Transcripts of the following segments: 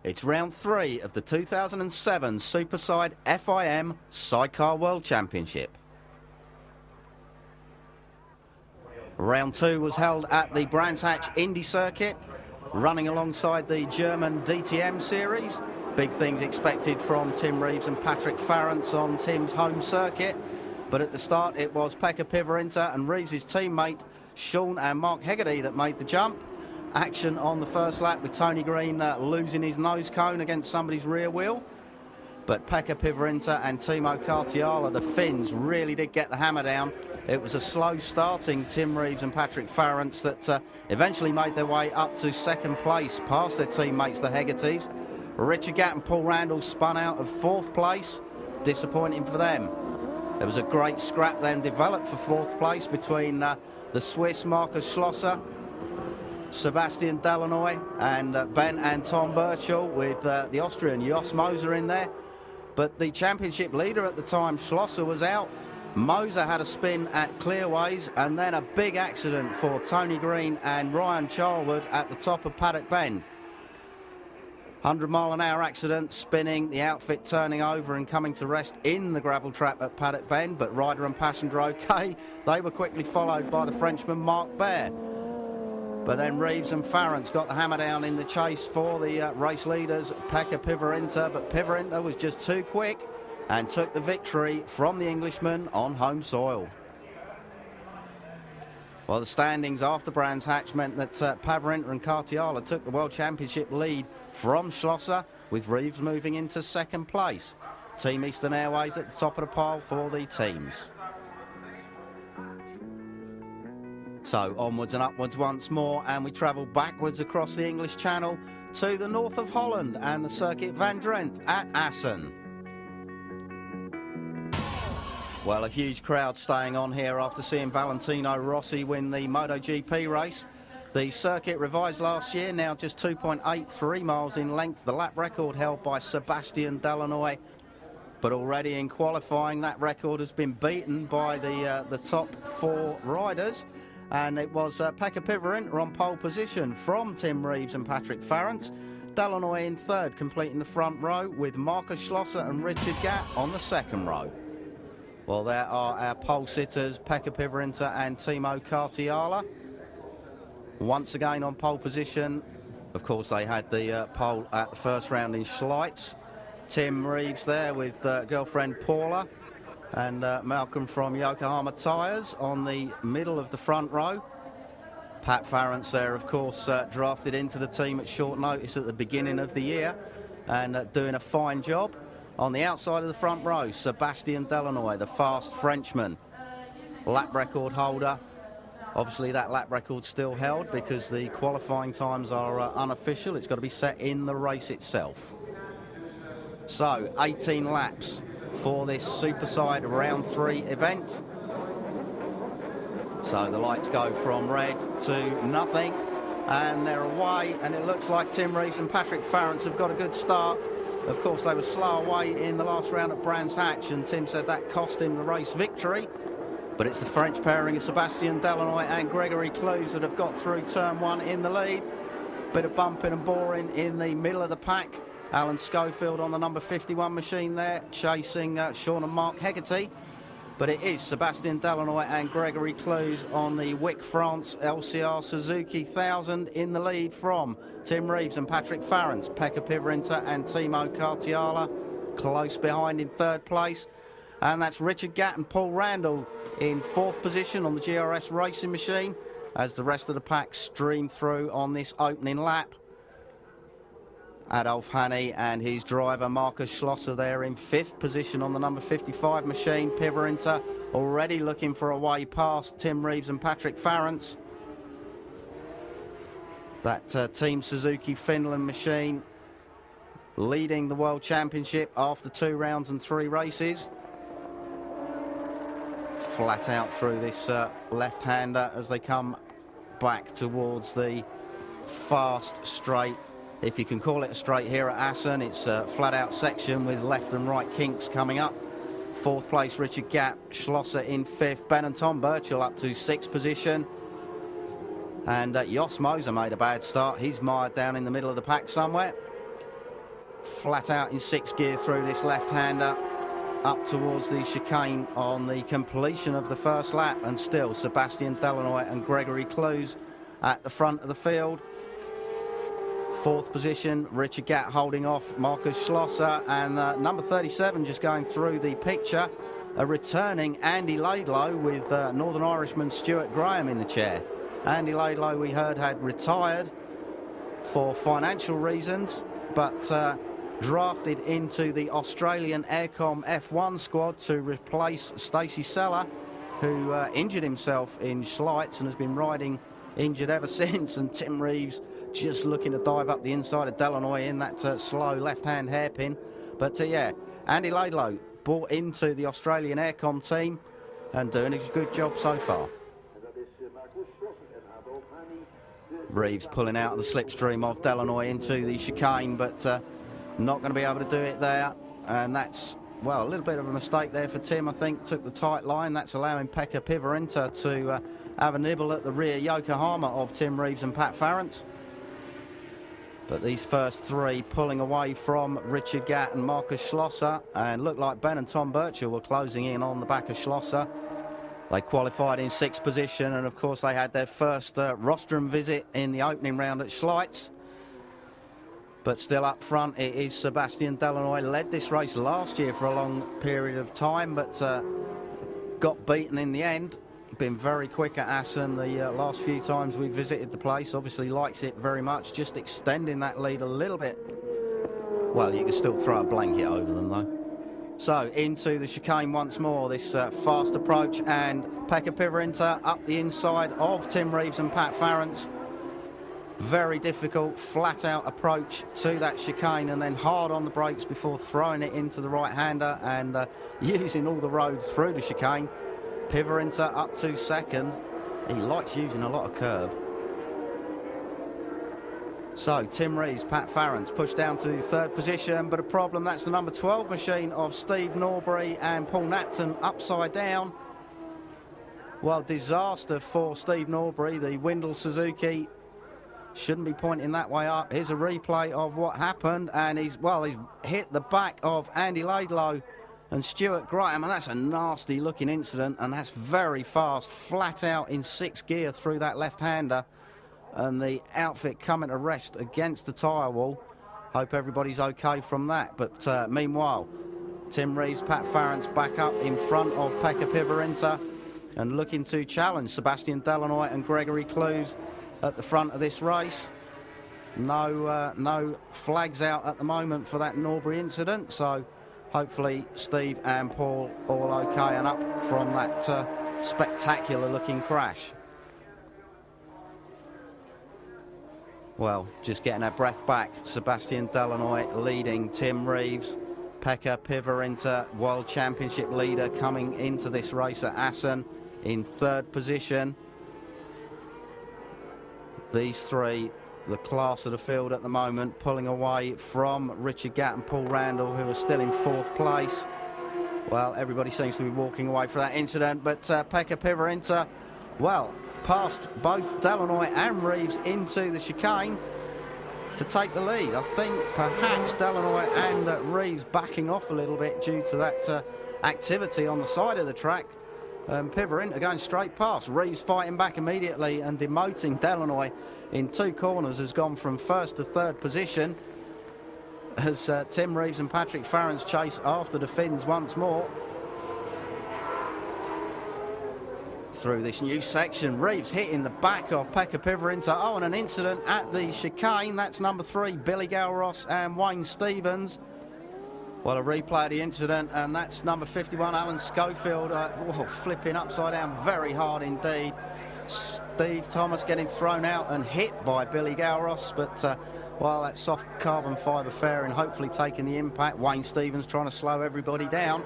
It's round 3 of the 2007 Superside FIM Sidecar World Championship. Round 2 was held at the Brands Hatch Indy Circuit, running alongside the German DTM series. Big things expected from Tim Reeves and Patrick Farrance on Tim's home circuit. But at the start it was Pekka Pivarinta and Reeves' teammate Sean and Mark Hegarty that made the jump. Action on the first lap with Tony Green losing his nose cone against somebody's rear wheel. But Pekka Pivarinta and Timo Kartiala, the Finns, really did get the hammer down. It was a slow starting Tim Reeves and Patrick Farrance that eventually made their way up to second place past their teammates, the Hegartys. Richard Gatt and Paul Randall spun out of fourth place. Disappointing for them. There was a great scrap then developed for fourth place between the Swiss Markus Schlosser, Sebastian Delanoy and Ben and Tom Birchall, with the Austrian Jos Moser in there. But the championship leader at the time, Schlosser, was out. Moser had a spin at Clearways, and then a big accident for Tony Green and Ryan Charlwood at the top of Paddock Bend. 100-mile-an-hour accident, spinning, the outfit turning over and coming to rest in the gravel trap at Paddock Bend, but rider and passenger okay. They were quickly followed by the Frenchman Mark Baer. But then Reeves and Farrance got the hammer down in the chase for the race leaders, Pekka Pivarinta, but Pivarinta was just too quick and took the victory from the Englishman on home soil. Well, the standings after Brands Hatch meant that Pivarinta and Kartiala took the World Championship lead from Schlosser, with Reeves moving into second place. Team Eastern Airways at the top of the pile for the teams. So onwards and upwards once more, and we travel backwards across the English Channel to the north of Holland and the Circuit van Drenthe at Assen. Well, a huge crowd staying on here after seeing Valentino Rossi win the MotoGP race. The circuit revised last year, now just 2.83 miles in length, the lap record held by Sebastian Delanoy. But already in qualifying, that record has been beaten by the top 4 riders. And it was Pekka Pivarinta on pole position from Tim Reeves and Patrick Farrance. Delanoy in third, completing the front row, with Markus Schlosser and Richard Gatt on the second row. Well, there are our pole sitters, Pekka Pivarinta and Timo Kartiala. Once again on pole position. Of course, they had the pole at the first round in Schleitz. Tim Reeves there with girlfriend Paula, and Malcolm from Yokohama Tyres on the middle of the front row. Pat Farrance there, of course, drafted into the team at short notice at the beginning of the year, and doing a fine job. On the outside of the front row, Sebastian Delanoy, the fast Frenchman, lap record holder. Obviously that lap record's still held because the qualifying times are unofficial. It's got to be set in the race itself. So 18 laps for this Superside round 3 event. So the lights go from red to nothing, and they're away, and it looks like Tim Reeves and Patrick Farrance have got a good start. Of course, they were slow away in the last round at Brands Hatch, and Tim said that cost him the race victory. But it's the French pairing of Sebastian Delanoy and Gregory Clues that have got through turn 1 in the lead. Bit of bumping and boring in the middle of the pack. Alan Schofield on the number 51 machine there, chasing Sean and Mark Hegarty. But it is Sebastian Delanoy and Gregory Clues on the Wick France LCR Suzuki 1000 in the lead from Tim Reeves and Patrick Farrance. Pekka Pivarinta and Timo Kartiala close behind in third place. And that's Richard Gatt and Paul Randall in fourth position on the GRS racing machine, as the rest of the pack stream through on this opening lap. Adolf Hanni and his driver Markus Schlosser there in fifth position on the number 55 machine. Pivarinta already looking for a way past Tim Reeves and Patrick Farrance. That Team Suzuki Finland machine leading the World Championship after 2 rounds and 3 races. Flat out through this left-hander as they come back towards the fast straight, if you can call it a straight here at Assen. It's a flat-out section with left and right kinks coming up. Fourth place, Richard Gatt, Schlosser in fifth, Ben and Tom Birchall up to sixth position. And Jos Moser made a bad start. He's mired down in the middle of the pack somewhere. flat out in 6th gear through this left-hander up towards the chicane on the completion of the first lap, and still Sebastian Delanoy and Gregory Clues at the front of the field. 4th position, Richard Gatt holding off Marcus Schlosser, and number 37 just going through the picture, a returning Andy Laidlow with Northern Irishman Stuart Graham in the chair. Andy Laidlow, we heard, had retired for financial reasons, but drafted into the Australian Aircom F1 squad to replace Stacey Seller, who injured himself in Schleitz and has been riding injured ever since. And Tim Reeves just looking to dive up the inside of Delanoy in that slow left-hand hairpin. But yeah, Andy Laidlow brought into the Australian Aircom team and doing a good job so far. Reeves pulling out of the slipstream of Delanoy into the chicane, but not going to be able to do it there. And that's, well, a little bit of a mistake there for Tim, I think. Took the tight line. That's allowing Pekka Pivarinta to have a nibble at the rear Yokohama of Tim Reeves and Pat Farrant. But these first 3 pulling away from Richard Gatt and Marcus Schlosser, and looked like Ben and Tom Birchall were closing in on the back of Schlosser. They qualified in 6th position, and of course they had their first rostrum visit in the opening round at Schleitz. But still up front, it is Sebastian Delanoy. Led this race last year for a long period of time, but got beaten in the end. Been very quick at Assen the last few times we visited the place. Obviously likes it very much, just extending that lead a little bit. Well, you can still throw a blanket over them though. So into the chicane once more, this fast approach, and Pekka Pivarinta up the inside of Tim Reeves and Pat Farrant. Very difficult, flat-out approach to that chicane, and then hard on the brakes before throwing it into the right-hander and using all the roads through the chicane. Pivarinta up to 2nd. He likes using a lot of curb. So Tim Reeves, Pat Farrant pushed down to 3rd position, but a problem, that's the number 12 machine of Steve Norbury and Paul Napton upside down. Well, disaster for Steve Norbury, the Windle Suzuki. Shouldn't be pointing that way up. Here's a replay of what happened, and he's hit the back of Andy Laidlow and Stuart Graham, and that's a nasty looking incident, and that's very fast, flat out in 6th gear through that left-hander, and the outfit coming to rest against the tyre wall. Hope everybody's okay from that. But meanwhile, Tim Reeves, Pat Farrant's back up in front of Pekka Pivarinta and looking to challenge Sebastian Delanoy and Gregory Clues at the front of this race. No flags out at the moment for that Norbury incident, so hopefully Steve and Paul all okay and up from that spectacular looking crash. Well, just getting our breath back. Sebastian Delanoy leading Tim Reeves. Pekka Pivarinta, World Championship leader, coming into this race at Assen in 3rd position. These 3, the class of the field at the moment, pulling away from Richard Gatt and Paul Randall, who are still in 4th place. Well, everybody seems to be walking away from that incident, but Pekka Pivarinta, well, passed both Delanoy and Reeves into the chicane to take the lead. I think perhaps Delanoy and Reeves backing off a little bit due to that activity on the side of the track. Pivarinta going straight past. Reeves fighting back immediately and demoting Delanoy in 2 corners, has gone from 1st to 3rd position as Tim Reeves and Patrick Farrant's chase after the Finns once more. Through this new section, Reeves hitting the back of Pekka Pivarinta. Oh, and an incident at the chicane. That's number 3, Billy Galros and Wayne Stevens. Well, a replay of the incident, and that's number 51, Alan Schofield, flipping upside down very hard indeed. Steve Thomas getting thrown out and hit by Billy Galros, but while that soft carbon fibre fairing hopefully taking the impact, Wayne Stevens trying to slow everybody down.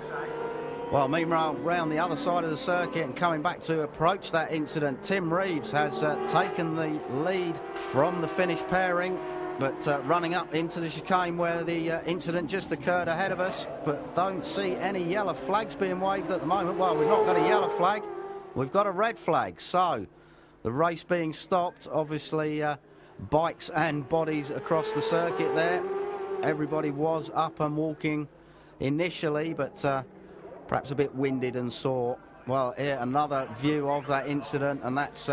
Well, meanwhile, round the other side of the circuit and coming back to approach that incident, Tim Reeves has taken the lead from the Finnish pairing, but running up into the chicane where the incident just occurred ahead of us, but don't see any yellow flags being waved at the moment. Well, we've not got a yellow flag, we've got a red flag, so the race being stopped. Obviously bikes and bodies across the circuit there, everybody was up and walking initially, but perhaps a bit winded and sore. Well, here another view of that incident, and that's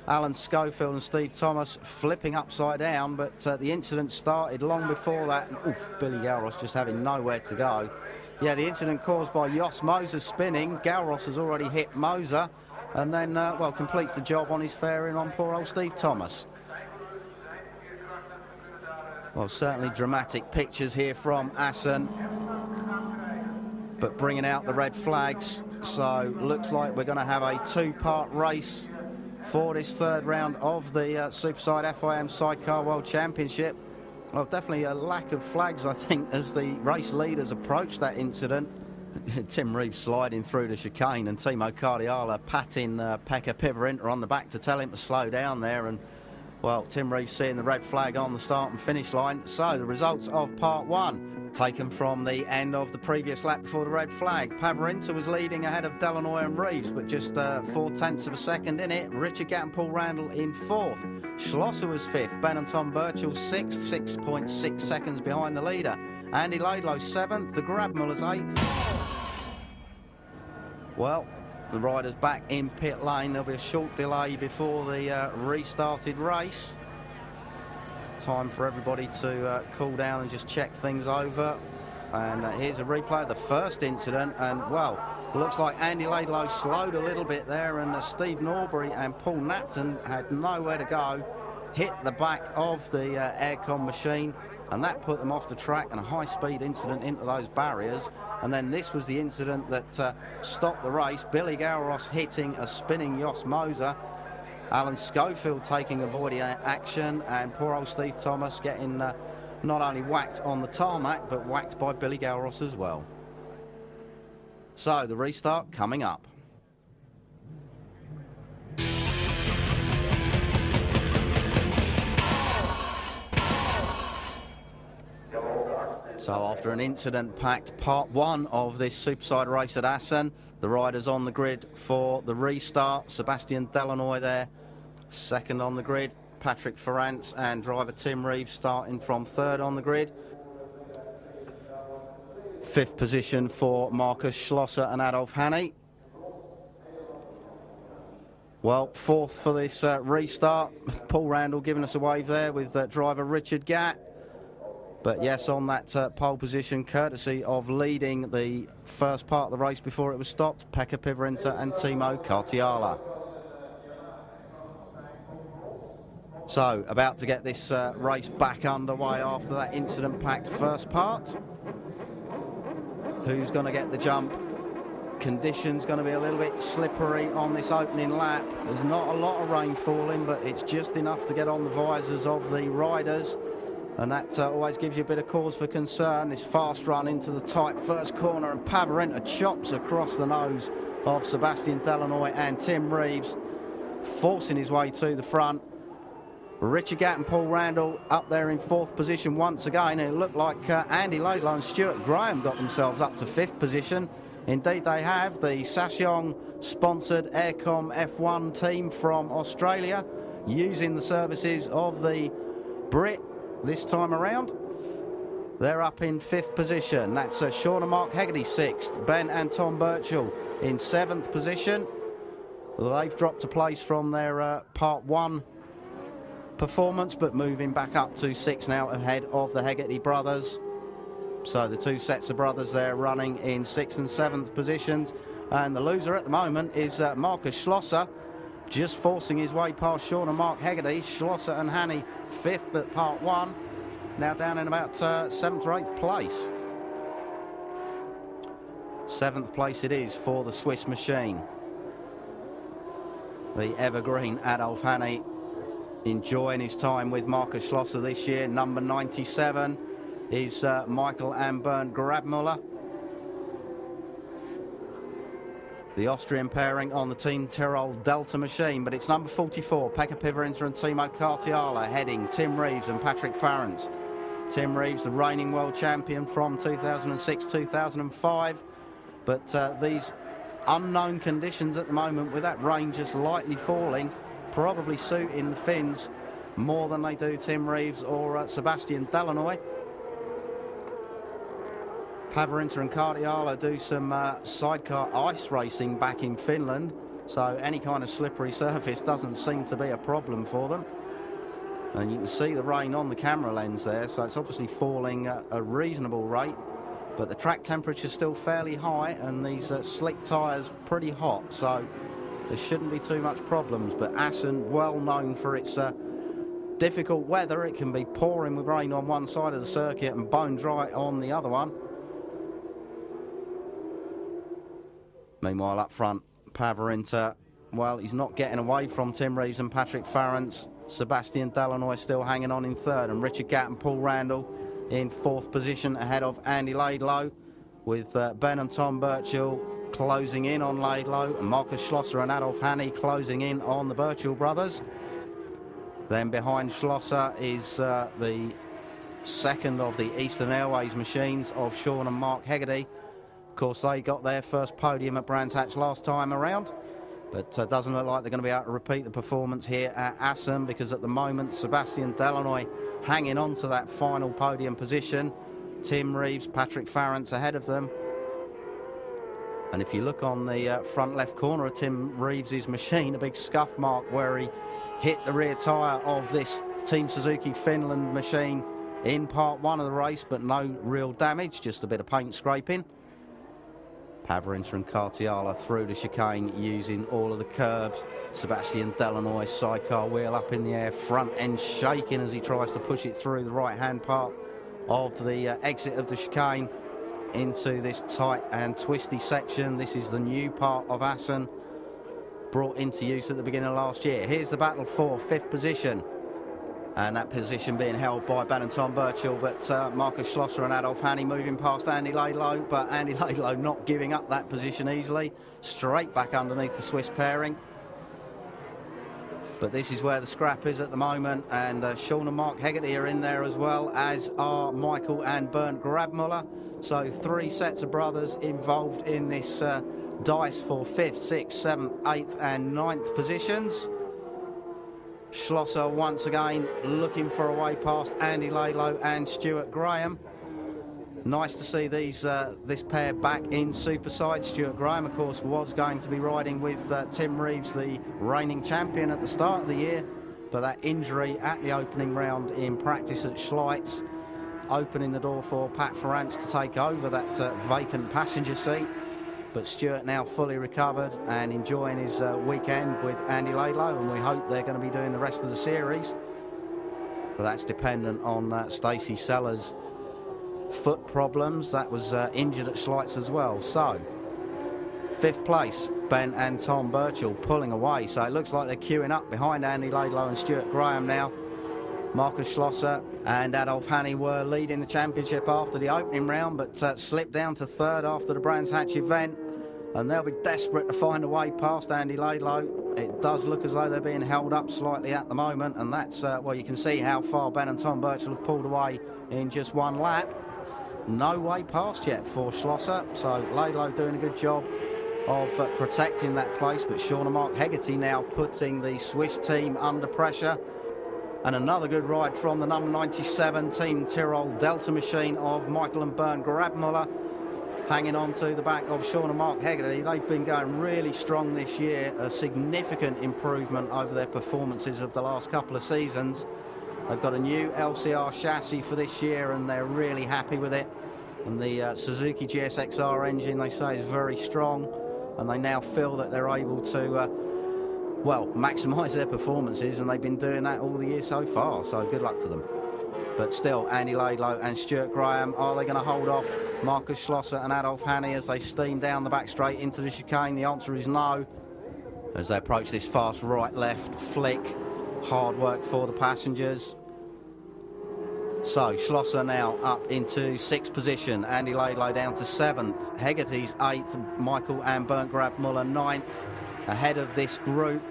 Alan Schofield and Steve Thomas flipping upside down, but the incident started long before that. And, oof, Billy Galros just having nowhere to go. Yeah, the incident caused by Jos Moser spinning. Galros has already hit Moser, and then, well, completes the job on his fairing on poor old Steve Thomas. Well, certainly dramatic pictures here from Assen, but bringing out the red flags. So looks like we're going to have a two-part race for this third round of the Superside FIM Sidecar World Championship. Well, definitely a lack of flags, I think, as the race leaders approach that incident. Tim Reeves sliding through the chicane, and Timo Cardiala patting Pekka Pivarinta on the back to tell him to slow down there. And, well, Tim Reeves seeing the red flag on the start and finish line. So the results of part one, taken from the end of the previous lap before the red flag. Pivarinta was leading ahead of Delanoy and Reeves, but just 0.4 of a second in it. Richard Gatt and Paul Randall in fourth. Schlosser was fifth. Ben and Tom Birchall sixth, 6.6 seconds behind the leader. Andy Laidlow seventh. The Grabmuller's eighth. Well, the riders back in pit lane. There'll be a short delay before the restarted race. Time for everybody to cool down and just check things over. And here's a replay of the first incident, and well, looks like Andy Laidlow slowed a little bit there, and Steve Norbury and Paul Napton had nowhere to go, hit the back of the aircon machine, and that put them off the track, and a high-speed incident into those barriers. And then this was the incident that stopped the race. Billy Galros hitting a spinning Jos Moser. Alan Schofield taking avoiding action, and poor old Steve Thomas getting not only whacked on the tarmac, but whacked by Billy Galros as well. So the restart coming up. So after an incident-packed part one of this Superside race at Assen, the riders on the grid for the restart. Sebastian Delanoy there, second on the grid. Patrick Ferrance and driver Tim Reeves starting from third on the grid. Fifth position for Markus Schlosser and Adolf Hanni. Well, fourth for this restart. Paul Randall giving us a wave there with driver Richard Gatt. But yes, on that pole position, courtesy of leading the first part of the race before it was stopped, Pekka Pivarinta and Timo Cartiala. So, about to get this race back underway after that incident-packed first part. Who's going to get the jump? Conditions going to be a little bit slippery on this opening lap. There's not a lot of rain falling, but it's just enough to get on the visors of the riders. And that always gives you a bit of cause for concern. This fast run into the tight first corner, and Pivarinta chops across the nose of Sebastian Delanoy and Tim Reeves, forcing his way to the front. Richard Gatt and Paul Randall up there in fourth position once again. It looked like Andy Laidlow and Stuart Graham got themselves up to fifth position. Indeed they have. The Sassion-sponsored Aircom F1 team from Australia, using the services of the Brit this time around. They're up in fifth position. That's Sean and Mark Hegarty sixth. Ben and Tom Birchall in seventh position. They've dropped a place from their part one performance, but moving back up to sixth now ahead of the Hegarty brothers. So the two sets of brothers there running in sixth and seventh positions. And the loser at the moment is Markus Schlosser, just forcing his way past Sean and Mark Hegarty. Schlosser and Hanni fifth at part one, now down in about seventh or eighth place. Seventh place it is for the Swiss machine. The evergreen Adolf Hanni enjoying his time with Markus Schlosser this year. Number 97 is Michael and Bernd Grabmuller. The Austrian pairing on the Team Tyrrell Delta machine, but it's number 44, Pekka Pivarinta and Timo Cartiala heading Tim Reeves and Patrick Ferrance. Tim Reeves, the reigning world champion from 2006-2005, but these unknown conditions at the moment, with that rain just lightly falling, probably suiting the Finns more than they do Tim Reeves or Sebastian Delanoy. Pavarinta and Cardiala do some sidecar ice racing back in Finland, so any kind of slippery surface doesn't seem to be a problem for them. And you can see the rain on the camera lens there, so it's obviously falling at a reasonable rate, but the track temperature is still fairly high and these slick tyres pretty hot, so there shouldn't be too much problems. But Assen, well known for its difficult weather. It can be pouring with rain on one side of the circuit and bone dry on the other one. Meanwhile, up front, Pavarinta, well, he's not getting away from Tim Reeves and Patrick Farrance. Sebastian Delanoy still hanging on in third, and Richard Gatt and Paul Randall in fourth position ahead of Andy Laidlow, with Ben and Tom Birchall closing in on Laidlow, and Marcus Schlosser and Adolf Hanni closing in on the Birchall brothers. Then behind Schlosser is the second of the Eastern Airways machines of Sean and Mark Hegarty. Of course, they got their first podium at Brands Hatch last time around, but doesn't look like they're going to be able to repeat the performance here at Assen, because at the moment Sebastian Delanoy hanging on to that final podium position. Tim Reeves, Patrick Farrance ahead of them. And if you look on the front left corner of Tim Reeves' machine, a big scuff mark where he hit the rear tyre of this Team Suzuki Finland machine in part one of the race, but no real damage, just a bit of paint scraping. Pavarinta and Cartiala through the chicane using all of the curbs. Sebastian Delanoy sidecar wheel up in the air, front end shaking as he tries to push it through the right hand part of the exit of the chicane into this tight and twisty section. This is the new part of Assen, brought into use at the beginning of last year. Here's the battle for fifth position, and that position being held by Ben and Tom Birchall, but Marcus Schlosser and Adolf Hanni moving past Andy Laidlow, but Andy Laidlow not giving up that position easily, straight back underneath the Swiss pairing. But this is where the scrap is at the moment, and Sean and Mark Hegarty are in there as well, as are Michael and Bernd Grabmuller. So three sets of brothers involved in this dice for 5th, 6th, 7th, 8th and 9th positions. Schlosser once again looking for a way past Andy Laidlow and Stuart Graham. Nice to see these this pair back in Superside. Stuart Graham, of course, was going to be riding with Tim Reeves, the reigning champion at the start of the year, but that injury at the opening round in practice at Schleitz, opening the door for Pat Farrance to take over that vacant passenger seat. But Stuart now fully recovered and enjoying his weekend with Andy Laidlow, and we hope they're going to be doing the rest of the series. But that's dependent on Stacey Sellers' foot problems. That was injured at Schleitz as well. So, 5th place, Ben and Tom Birchall pulling away. So it looks like they're queuing up behind Andy Laidlow and Stuart Graham now. Marcus Schlosser and Adolf Hanni were leading the championship after the opening round, but slipped down to 3rd after the Brands Hatch event, and they'll be desperate to find a way past Andy Laidlow. It does look as though they're being held up slightly at the moment, and that's, well, you can see how far Ben and Tom Birchall have pulled away in just one lap. No way past yet for Schlosser, so Laidlow doing a good job of protecting that place, but Sean and Mark Hegarty now putting the Swiss team under pressure. And another good ride from the number 97 Team Tyrrell Delta machine of Michael and Bernd Grabmuller, hanging on to the back of Sean and Mark Hegarty. They've been going really strong this year, a significant improvement over their performances of the last couple of seasons. They've got a new LCR chassis for this year and they're really happy with it. And the Suzuki GSXR engine, they say, is very strong, and they now feel that they're able to well, maximise their performances, and they've been doing that all the year so far, so good luck to them. But still, Andy Laidlow and Stuart Graham, are they going to hold off Marcus Schlosser and Adolf Hanni as they steam down the back straight into the chicane? The answer is no, as they approach this fast right-left flick. Hard work for the passengers. So Schlosser now up into 6th position, Andy Laidlow down to 7th, Hegarty's 8th, Michael and Bernd Grabmuller 9th. Ahead of this group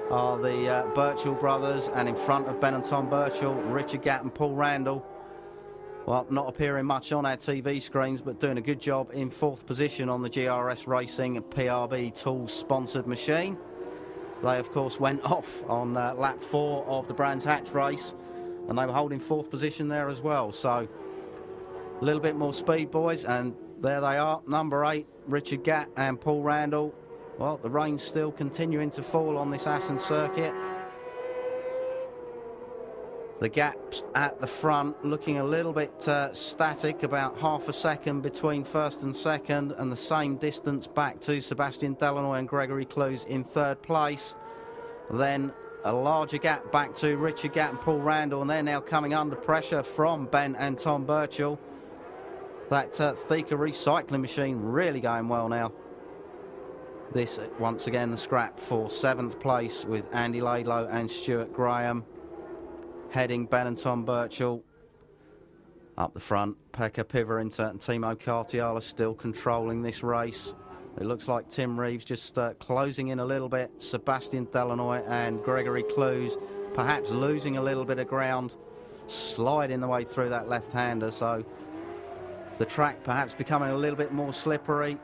are the Birchall brothers, and in front of Ben and Tom Birchall, Richard Gatt and Paul Randall. Well, not appearing much on our TV screens, but doing a good job in 4th position on the GRS Racing PRB Tools sponsored machine. They, of course, went off on lap 4 of the Brands Hatch race, and they were holding 4th position there as well. So A little bit more speed, boys, and there they are, number 8, Richard Gatt and Paul Randall. Well, the rain's still continuing to fall on this Assen circuit. The gaps at the front looking a little bit static, about half a second between first and second, and the same distance back to Sebastian Delanoy and Gregory Clues in third place. Then a larger gap back to Richard Gatt and Paul Randall, and they're now coming under pressure from Ben and Tom Birchall. That Thika recycling machine really going well now. This, once again, the scrap for 7th place with Andy Laidlow and Stuart Graham. Heading Ben and Tom Birchall. Up the front, Pekka Pivarinta and Timo Kartiala still controlling this race. It looks like Tim Reeves just closing in a little bit. Sebastian Delanoy and Gregory Clues perhaps losing a little bit of ground, sliding the way through that left-hander. So the track perhaps becoming a little bit more slippery.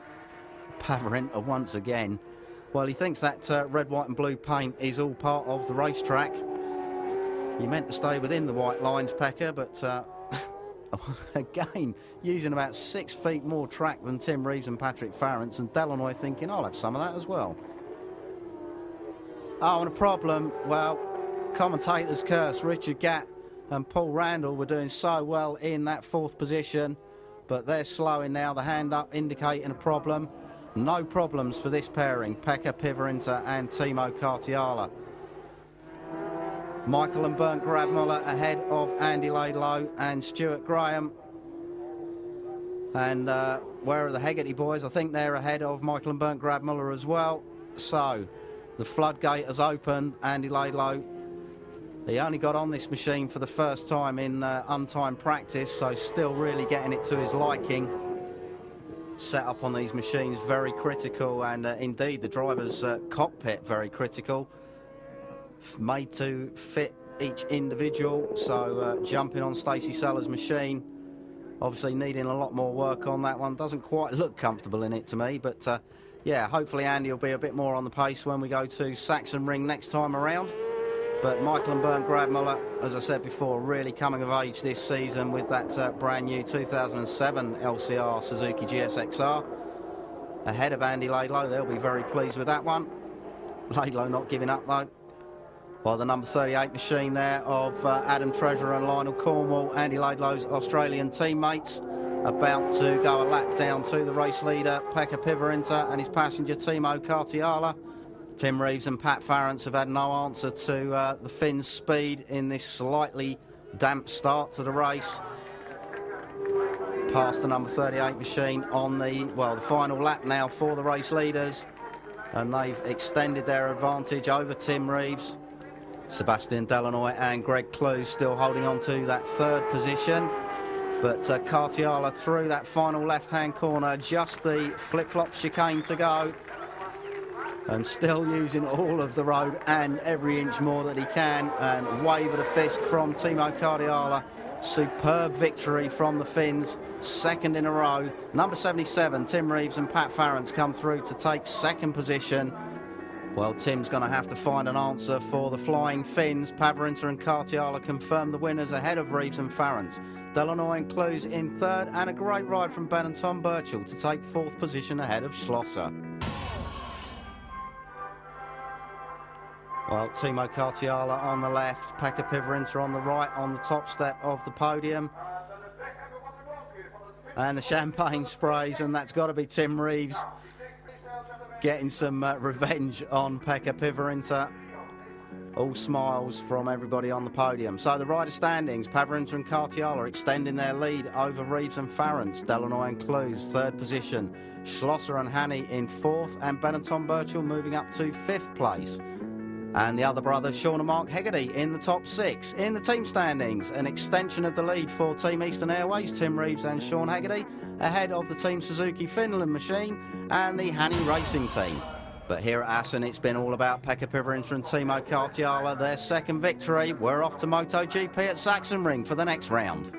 Pivarinta once again. Well, he thinks that red, white and blue paint is all part of the racetrack. He meant to stay within the white lines, Pekka, but again, using about 6 feet more track than Tim Reeves and Patrick Farrance, and Delanoy thinking, I'll have some of that as well. Oh, and a problem, well, commentator's curse. Richard Gatt and Paul Randall were doing so well in that 4th position, but they're slowing now, the hand up indicating a problem. No problems for this pairing, Pekka Pivarinta and Timo Kartiala. Michael and Bernd Grabmuller ahead of Andy Laidlow and Stuart Graham. And where are the Hegarty boys? I think they're ahead of Michael and Bernd Grabmuller as well. So the floodgate has opened. Andy Laidlow, he only got on this machine for the first time in untimed practice, so still really getting it to his liking. Set up on these machines very critical, and indeed the driver's cockpit very critical. Made to fit each individual, so jumping on Stacey Sellers' machine, obviously needing a lot more work on that one. Doesn't quite look comfortable in it to me, but yeah, hopefully Andy will be a bit more on the pace when we go to Sachsenring next time around. But Michael and Bernd Grabmuller, as I said before, really coming of age this season with that brand new 2007 LCR Suzuki GSXR. Ahead of Andy Laidlow, they'll be very pleased with that one. Laidlow not giving up though. Well, the number 38 machine there of Adam Treasurer and Lionel Cornwall, Andy Laidlow's Australian teammates, about to go a lap down to the race leader, Pekka Pivarinta, and his passenger, Timo Kartiala. Tim Reeves and Pat Farrance have had no answer to the Finns' speed in this slightly damp start to the race. Past the number 38 machine on the final lap now for the race leaders, and they've extended their advantage over Tim Reeves. Sebastian Delanoy and Greg Clues still holding on to that 3rd position, but Kartiala through that final left-hand corner, just the flip-flop chicane to go, and still using all of the road and every inch more that he can, and wave of the fist from Timo Kartiala. Superb victory from the Finns, 2nd in a row. Number 77, Tim Reeves and Pat Farrance come through to take 2nd position. Well, Tim's going to have to find an answer for the Flying Finns. Pivarinta and Kartiala confirm the winners ahead of Reeves and Farrance. Delanoy and Clues in 3rd, and a great ride from Ben and Tom Birchall to take 4th position ahead of Schlosser. Well, Timo Kartiala on the left, Pekka Pivarinta on the right on the top step of the podium. And the champagne sprays, and that's got to be Tim Reeves getting some revenge on Pekka Pivarinta. All smiles from everybody on the podium. So the rider standings, Pivarinta and Kartiala extending their lead over Reeves and Farrance. Delanoy and Clues, 3rd position. Schlosser and Hanny in 4th, and Ben and Tom Birchall moving up to 5th place. And the other brothers, Sean and Mark Hegarty, in the top 6. In the team standings, an extension of the lead for Team Eastern Airways, Tim Reeves and Sean Hegarty, ahead of the Team Suzuki Finland machine and the Hanny Racing team. But here at Assen, it's been all about Pekka Pivarinta and Timo Kartiala, their 2nd victory. We're off to MotoGP at Sachsenring for the next round.